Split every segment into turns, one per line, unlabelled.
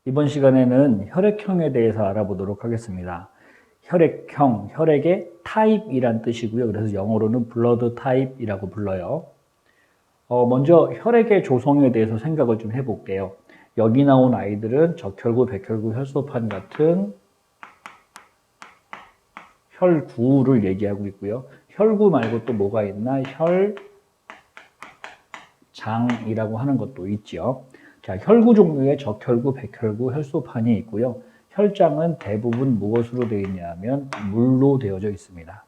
이번 시간에는 혈액형에 대해서 알아보도록 하겠습니다. 혈액형, 혈액의 타입이란 뜻이고요. 그래서 영어로는 블러드 타입이라고 불러요. 먼저 혈액의 조성에 대해서 생각을 좀 해볼게요. 여기 나온 아이들은 적혈구, 백혈구, 혈소판 같은 혈구를 얘기하고 있고요. 혈구 말고 또 뭐가 있나? 혈장이라고 하는 것도 있죠. 자, 혈구 종류에 적혈구, 백혈구, 혈소판이 있고요. 혈장은 대부분 무엇으로 되어 있냐면 물로 되어져 있습니다.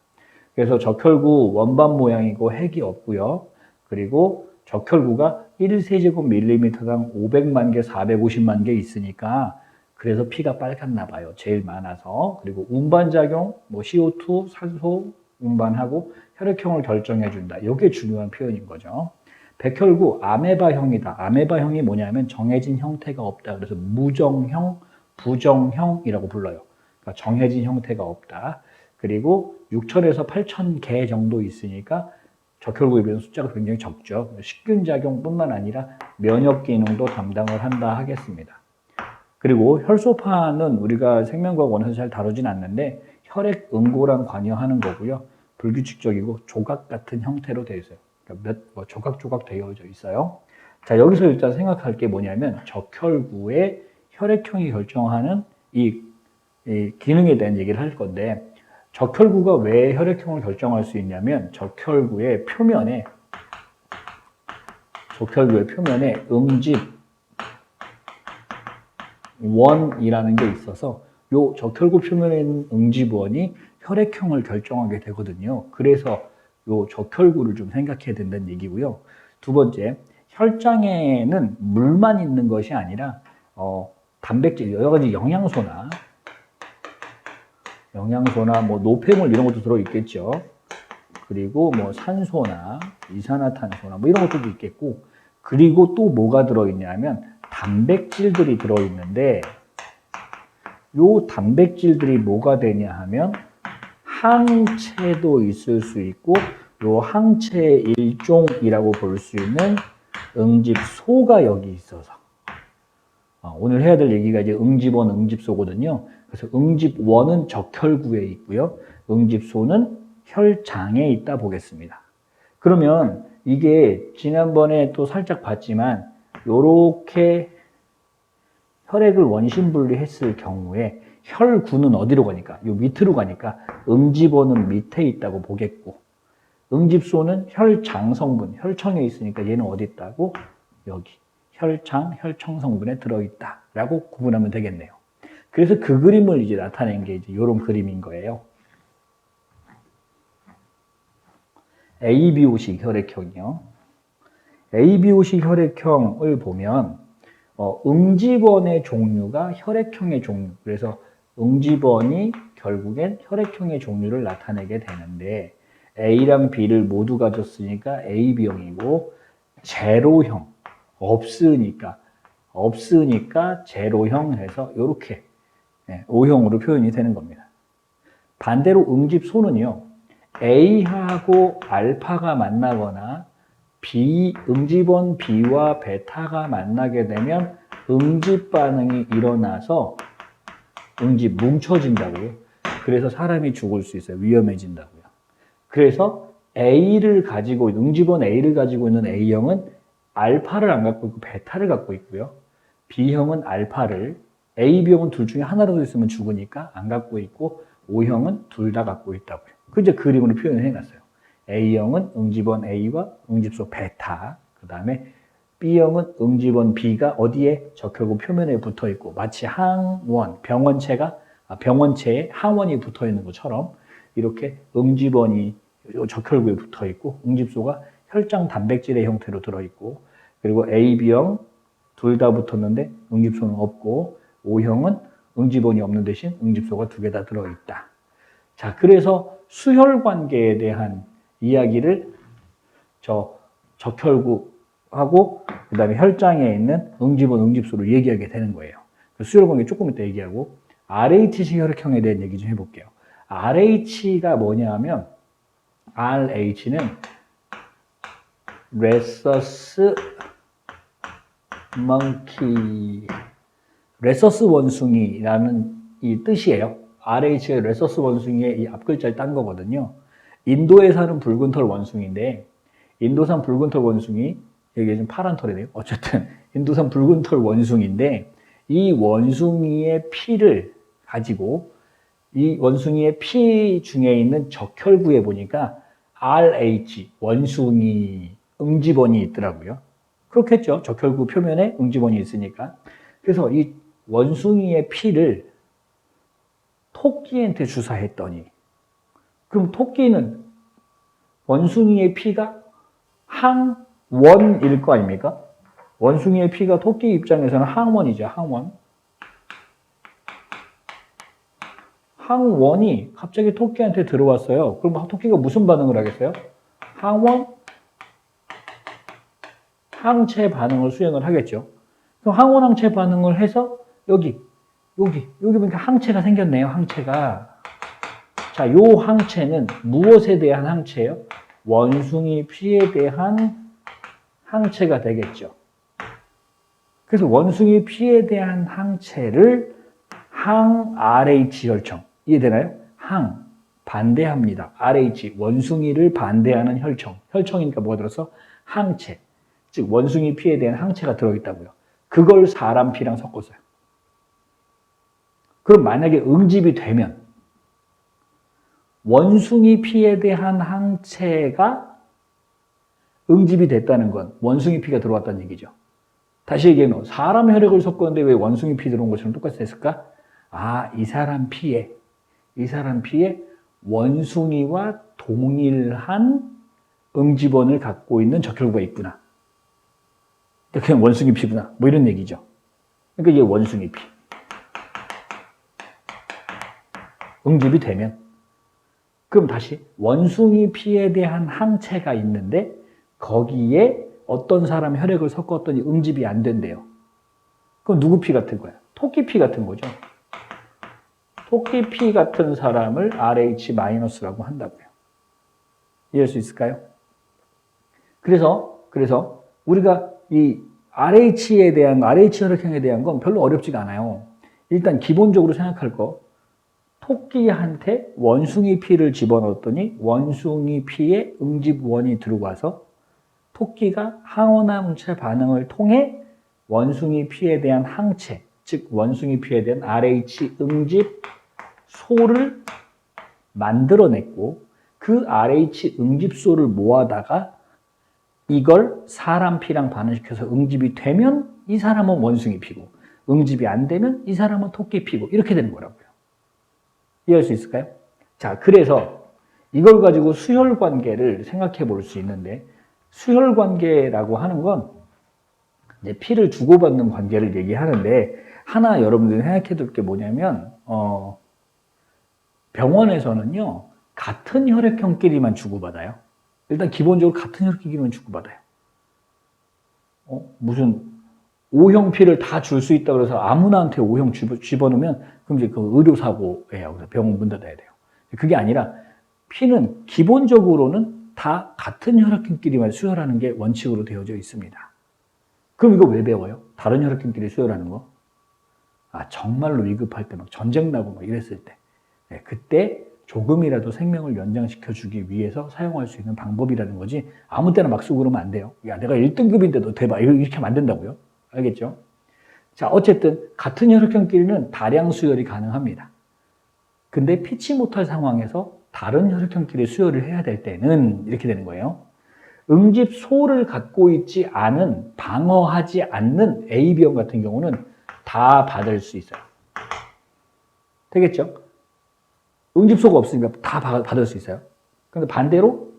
그래서 적혈구 원반 모양이고 핵이 없고요. 그리고 적혈구가 1세제곱밀리미터당 500만 개, 450만 개 있으니까 그래서 피가 빨갛나 봐요. 제일 많아서. 그리고 운반작용, CO2, 산소 운반하고 혈액형을 결정해 준다. 이게 중요한 표현인 거죠. 백혈구 아메바형이다. 아메바형이 뭐냐면 정해진 형태가 없다. 그래서 무정형, 부정형이라고 불러요. 그러니까 정해진 형태가 없다. 그리고 6천에서 8천 개 정도 있으니까 적혈구에 비해서 숫자가 굉장히 적죠. 식균작용뿐만 아니라 면역 기능도 담당을 한다 하겠습니다. 그리고 혈소판은 우리가 생명과학 원에서 잘 다루진 않는데 혈액 응고랑 관여하는 거고요. 불규칙적이고 조각 같은 형태로 되어 있어요. 그러니까 조각조각 되어져 있어요. 자, 여기서 일단 생각할 게 뭐냐면 적혈구의 혈액형이 결정하는 이 기능에 대한 얘기를 할 건데 적혈구가 왜 혈액형을 결정할 수 있냐면 적혈구의 표면에 응집원이라는 게 있어서 요 적혈구 표면에 있는 응집원이 혈액형을 결정하게 되거든요. 그래서 요 적혈구를 좀 생각해야 된다는 얘기고요. 두 번째, 혈장에는 물만 있는 것이 아니라 단백질, 여러 가지 영양소나 노폐물 이런 것도 들어있겠죠. 그리고 산소나 이산화탄소나 이런 것들도 있겠고, 그리고 또 뭐가 들어있냐면 단백질들이 들어있는데 요 단백질들이 뭐가 되냐 하면 항체도 있을 수 있고 요 항체의 일종이라고 볼 수 있는 응집소가 여기 있어서 오늘 해야 될 얘기가 이제 응집원, 응집소거든요. 그래서 응집원은 적혈구에 있고요. 응집소는 혈장에 있다 보겠습니다. 그러면 이게 지난번에 또 살짝 봤지만 요렇게 혈액을 원심 분리했을 경우에 혈구는 어디로 가니까? 요 밑으로 가니까 응집원은 밑에 있다고 보겠고 응집소는 혈장 성분, 혈청에 있으니까 얘는 어디 있다고? 여기. 혈장, 혈청 성분에 들어있다 라고 구분하면 되겠네요. 그래서 그 그림을 이제 나타낸 게 이제 이런 그림인 거예요. ABO식 혈액형이요. ABO식 혈액형을 보면 응집원의 종류가 혈액형의 종류. 그래서 응집원이 결국엔 혈액형의 종류를 나타내게 되는데 A랑 B를 모두 가졌으니까 AB형이고 제로형 없으니까 제로형 해서 이렇게 O형으로 표현이 되는 겁니다. 반대로 응집소는요. A하고 알파가 만나거나 응집원 B와 베타가 만나게 되면 응집 반응이 일어나서 응집 뭉쳐진다고요. 그래서 사람이 죽을 수 있어요. 위험해진다고요. 그래서 응집원 A를 가지고 있는 A형은 알파를 안 갖고 있고 베타를 갖고 있고요. B형은 알파를, AB형은 둘 중에 하나라도 있으면 죽으니까 안 갖고 있고 O형은 둘 다 갖고 있다고요. 그 이제 그림으로 표현을 해놨어요. A형은 응집원 A와 응집소 베타, 그 다음에 B형은 응집원 B가 어디에? 적혈구 표면에 붙어 있고 마치 병원체에 항원이 붙어 있는 것처럼 이렇게 응집원이 적혈구에 붙어 있고 응집소가 혈장 단백질의 형태로 들어있고 그리고 A, B형 둘 다 붙었는데 응집소는 없고 O형은 응집원이 없는 대신 응집소가 두 개 다 들어있다. 자, 그래서 수혈 관계에 대한 이야기를 적혈구하고 그 다음에 혈장에 있는 응집원, 응집소로 얘기하게 되는 거예요. 수혈 관계 조금 이따 얘기하고 RH식 혈액형에 대한 얘기 좀 해볼게요. RH가 뭐냐 하면 RH는 레서스 멍키 레서스 원숭이라는 이 뜻이에요. RH가 레서스 원숭이의 이 앞글자를 딴 거거든요. 인도에 사는 붉은 털 원숭이인데, 인도산 붉은 털 원숭이, 여기 좀 파란 털이네요. 어쨌든, 인도산 붉은 털 원숭이인데, 이 원숭이의 피를 가지고, 이 원숭이의 피 중에 있는 적혈구에 보니까 RH, 원숭이, 응집원이 있더라고요. 그렇겠죠. 적혈구 표면에 응집원이 있으니까. 그래서 이 원숭이의 피를 토끼한테 주사했더니, 그럼 토끼는 원숭이의 피가 항원일 거 아닙니까? 원숭이의 피가 토끼 입장에서는 항원이죠. 항원. 항원이 갑자기 토끼한테 들어왔어요. 그럼 토끼가 무슨 반응을 하겠어요? 항원, 항체 반응을 수행을 하겠죠. 그럼 항원 항체 반응을 해서 여기 보니까 항체가 생겼네요. 항체가. 자, 요 항체는 무엇에 대한 항체예요? 원숭이 피에 대한 항체가 되겠죠. 그래서 원숭이 피에 대한 항체를 항RH 혈청. 이해되나요? 항, 반대합니다. RH, 원숭이를 반대하는 혈청. 혈청이니까 뭐가 들어서? 항체. 즉, 원숭이 피에 대한 항체가 들어있다고요. 그걸 사람 피랑 섞었어요. 그럼 만약에 응집이 되면 원숭이 피에 대한 항체가 응집이 됐다는 건 원숭이 피가 들어왔다는 얘기죠. 다시 얘기하면 사람 혈액을 섞었는데 왜 원숭이 피 들어온 것처럼 똑같이 됐을까? 아, 이 사람 피에 원숭이와 동일한 응집원을 갖고 있는 적혈구가 있구나. 그냥 원숭이 피구나. 뭐 이런 얘기죠. 그러니까 이게 원숭이 피. 응집이 되면 그럼 다시 원숭이 피에 대한 항체가 있는데 거기에 어떤 사람 혈액을 섞었더니 응집이 안 된대요. 그럼 누구 피 같은 거야? 토끼 피 같은 거죠. 토끼 피 같은 사람을 RH-라고 한다고요. 이해할 수 있을까요? 그래서 우리가 이 RH 혈액형에 대한 건 별로 어렵지가 않아요. 일단 기본적으로 생각할 거, 토끼한테 원숭이 피를 집어넣었더니 원숭이 피에 응집원이 들어와서 토끼가 항원항체 반응을 통해 원숭이 피에 대한 항체, 즉 원숭이 피에 대한 RH 응집소를 만들어냈고 그 RH 응집소를 모아다가 이걸 사람 피랑 반응시켜서 응집이 되면 이 사람은 원숭이 피고 응집이 안 되면 이 사람은 토끼 피고 이렇게 되는 거라고요. 이해할 수 있을까요? 자, 그래서 이걸 가지고 수혈 관계를 생각해 볼 수 있는데 수혈 관계라고 하는 건 이제 피를 주고받는 관계를 얘기하는데 하나 여러분들이 생각해 둘 게 뭐냐면 병원에서는요 같은 혈액형끼리만 주고받아요. 일단 기본적으로 같은 혈액끼리만 주고받아요. 무슨 O형 피를 다 줄 수 있다 그래서 아무나한테 O형 집어넣으면 그럼 이제 그 의료사고예요. 그래서 병원 문 닫아야 돼요. 그게 아니라 피는 기본적으로는 다 같은 혈액형끼리만 수혈하는 게 원칙으로 되어져 있습니다. 그럼 이거 왜 배워요? 다른 혈액형끼리 수혈하는 거? 아, 정말로 위급할 때 막 전쟁 나고 막 이랬을 때. 네, 그때 조금이라도 생명을 연장시켜주기 위해서 사용할 수 있는 방법이라는 거지 아무 때나 막 쓰고 그러면 안 돼요. 야, 내가 1등급인데도 대박. 이렇게 하면 안 된다고요. 알겠죠? 자, 어쨌든 같은 혈액형끼리는 다량 수혈이 가능합니다. 근데 피치 못할 상황에서 다른 혈액형끼리 수혈을 해야 될 때는 이렇게 되는 거예요. 응집소를 갖고 있지 않은, 방어하지 않는 AB형 같은 경우는 다 받을 수 있어요. 되겠죠? 응집소가 없으니까 다 받을 수 있어요. 그런데 반대로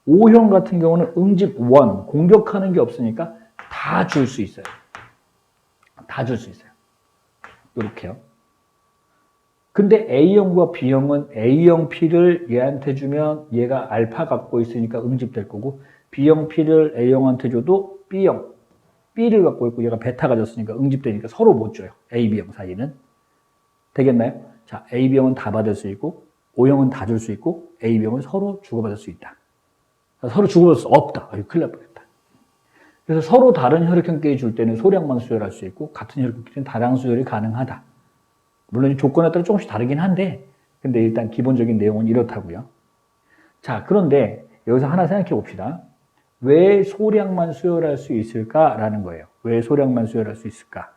O형 같은 경우는 응집원, 공격하는 게 없으니까 다 줄 수 있어요. 다 줄 수 있어요. 이렇게요. 근데 A형과 B형은 A형 P를 얘한테 주면 얘가 알파 갖고 있으니까 응집될 거고 B형 P를 A형한테 줘도 B형, B를 갖고 있고 얘가 베타 가졌으니까 응집되니까 서로 못 줘요. A, B형 사이는. 되겠나요? 자, AB형은 다 받을 수 있고 O형은 다 줄 수 있고 AB형은 서로 주고받을 수 있다. 서로 주고받을 수 없다. 큰일 날 뻔했다. 그래서 서로 다른 혈액형끼리 줄 때는 소량만 수혈할 수 있고 같은 혈액형끼리는 다량 수혈이 가능하다. 물론 조건에 따라 조금씩 다르긴 한데 근데 일단 기본적인 내용은 이렇다고요. 자, 그런데 여기서 하나 생각해 봅시다. 왜 소량만 수혈할 수 있을까라는 거예요. 왜 소량만 수혈할 수 있을까?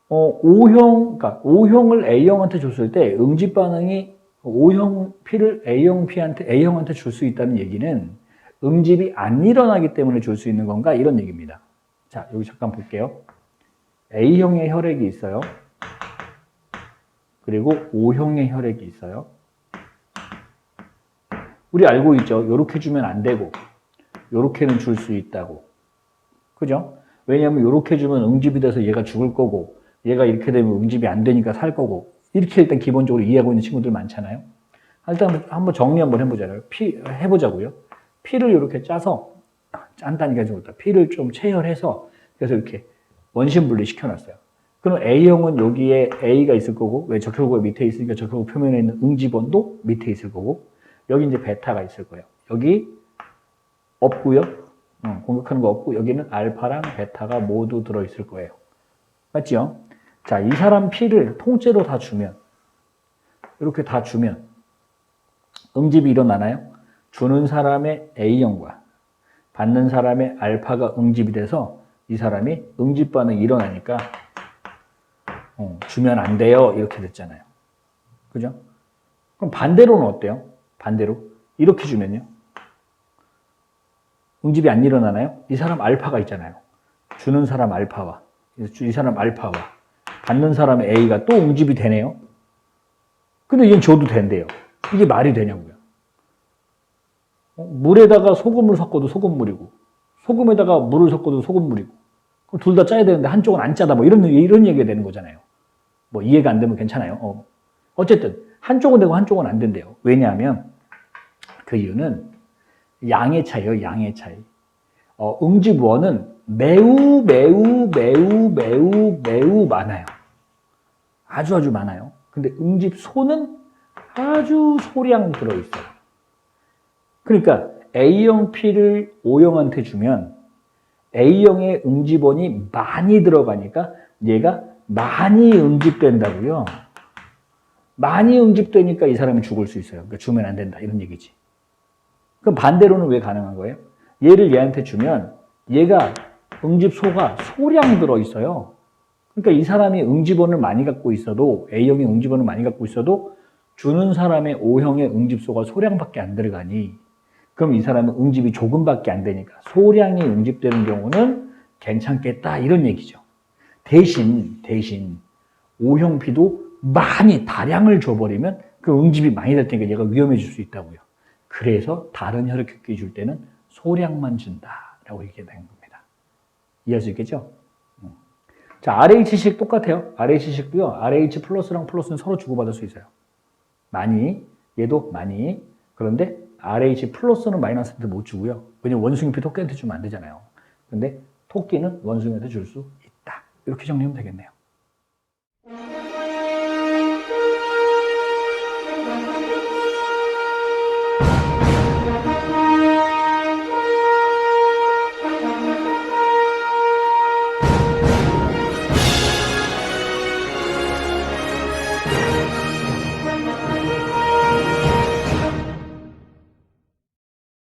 그러니까 O형을 A형한테 줬을 때 응집 반응이 O형 P를 A형한테 줄 수 있다는 얘기는 응집이 안 일어나기 때문에 줄 수 있는 건가? 이런 얘기입니다. 자, 여기 잠깐 볼게요. A형의 혈액이 있어요. 그리고 O형의 혈액이 있어요. 우리 알고 있죠? 요렇게 주면 안 되고 요렇게는 줄 수 있다고. 그죠? 왜냐하면 요렇게 주면 응집이 돼서 얘가 죽을 거고 얘가 이렇게 되면 응집이 안 되니까 살 거고 이렇게 일단 기본적으로 이해하고 있는 친구들 많잖아요. 일단 한번 정리 한번 해보자고요. 해보자고요. 피를 이렇게 짜서 짠다니까 좀 그렇다. 피를 좀 체열해서 그래서 이렇게 원심 분리 시켜놨어요. 그럼 A형은 여기에 A가 있을 거고 왜 적혈구 밑에 있으니까 적혈구 표면에 있는 응집원도 밑에 있을 거고 여기 이제 베타가 있을 거예요. 여기 없고요. 공격하는 거 없고 여기는 알파랑 베타가 모두 들어있을 거예요. 맞지요? 자, 이 사람 피를 통째로 다 주면 이렇게 다 주면 응집이 일어나나요? 주는 사람의 A형과 받는 사람의 알파가 응집이 돼서 이 사람이 응집 반응이 일어나니까 주면 안 돼요. 이렇게 됐잖아요. 그죠? 그럼 반대로는 어때요? 반대로 이렇게 주면요. 응집이 안 일어나나요? 이 사람 알파가 있잖아요. 주는 사람 알파와 이 사람 알파와 받는 사람의 A가 또 응집이 되네요. 근데 얘는 줘도 된대요. 이게 말이 되냐고요. 물에다가 소금을 섞어도 소금물이고 소금에다가 물을 섞어도 소금물이고 둘 다 짜야 되는데 한쪽은 안 짜다 뭐 이런 얘기가 되는 거잖아요. 뭐 이해가 안 되면 괜찮아요. 어쨌든 한쪽은 되고 한쪽은 안 된대요. 왜냐하면 그 이유는 양의 차이예요. 양의 차이. 응집원은 매우 많아요. 아주 많아요. 근데 응집소는 아주 소량 들어있어요. 그러니까 A형 P를 O형한테 주면 A형의 응집원이 많이 들어가니까 얘가 많이 응집된다고요. 많이 응집되니까 이 사람이 죽을 수 있어요. 그러니까 주면 안 된다 이런 얘기지. 그럼 반대로는 왜 가능한 거예요? 얘를 얘한테 주면 얘가 응집소가 소량 들어있어요. 그러니까 이 사람이 응집원을 많이 갖고 있어도 A형이 응집원을 많이 갖고 있어도 주는 사람의 O형의 응집소가 소량밖에 안 들어가니 그럼 이 사람은 응집이 조금밖에 안 되니까 소량이 응집되는 경우는 괜찮겠다 이런 얘기죠. 대신 O형 P도 많이 다량을 줘버리면 그 응집이 많이 될 테니까 얘가 위험해질 수 있다고요. 그래서 다른 혈액형끼리 줄 때는 소량만 준다라고 얘기가 되는 겁니다. 이해할 수 있겠죠? 자, RH식 똑같아요. RH식도요. RH 플러스랑 플러스는 서로 주고받을 수 있어요. 많이, 얘도 많이. 그런데 RH 플러스는 마이너스한테 못 주고요. 왜냐면 원숭이피 토끼한테 주면 안 되잖아요. 근데 토끼는 원숭이한테 줄 수 있다. 이렇게 정리하면 되겠네요.